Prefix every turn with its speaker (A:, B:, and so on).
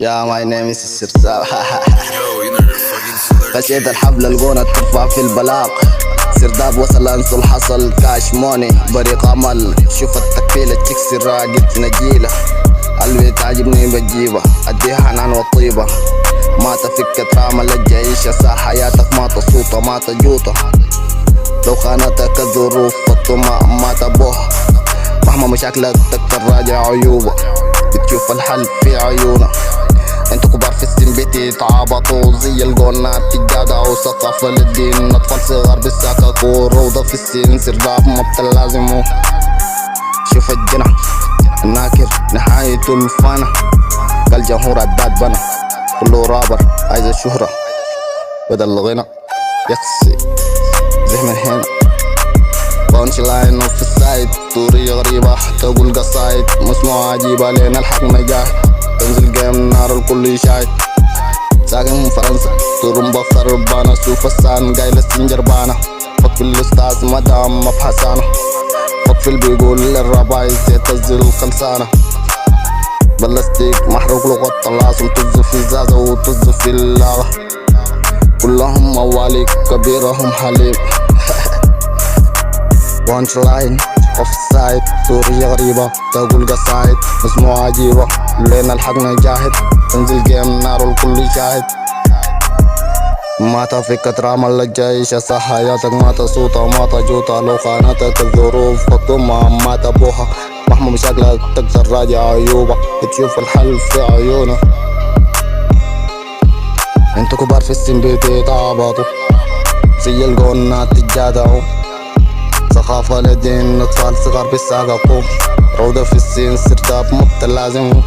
A: يا ماي نيم is السرساب. خشيت الحبل القونة ترفع في البلاق. سرداب وصل انسو الحصل كاش موني بريق عمل. شوف التكفيلة تكسر راقد نجيلة. قلبي تعجبني بجيبة اديها حنان وطيبة. ما تفك ترامى للجيشة سا حياتك ما تصوطة ما تجوطة. لو خانتك الظروف فالطمع ما تبوها. مهما مشاكلك تقدر راجع عيوبة. بتشوف الحل في عيونك. انتو كبار في السن بتتعابطوا زي القنات تجادعوا. ثقافة للدين اطفال صغار بيساككوا. روضة في السن سرداب ما بتلازموا. شوف الجنح الناكر نهايته الفانة. قال جمهور عداد بنا كله رابر عايز الشهرة بدل الغنى. يخسي زي من هنا بانش لاين في السايد. طورية غريبة تقول قصايد مسموعة عجيبة لين الحق نجاح. تنزل جيم نار الكل يشاهد. ساكن من فرنسا ترمبة خربانة. شوف السان قايل السنجربانة. فك في الاستاذ مدام ما بحسانة. فك في بيقول للربايز يتزل خلصانة. بلاستيك محروق لغة طلاسم. طز في الزازة وطز في اللاغة. كلهم مواليك كبيرهم حليب. بانش لاين اوف سايد. سورية غريبة تقول قصايد مسموعة عجيبة لين الحق نجاهد. تنزل جيم نار الكل يشاهد. ما تفك ترامى للجيشة سا حياتك ما تصوطة ما تجوطة. لو خانتك الظروف فالطمع ما تبوها. مهما مشاكلك تقدر راجع عيوبة. تشوف الحل في عيونك. انتو كبار في السن بتتعابطوا زي القنات تجادعوا. ثقافة للدين اطفال صغار بيساققوا. روضة في السن سرداب ما بتلازموا.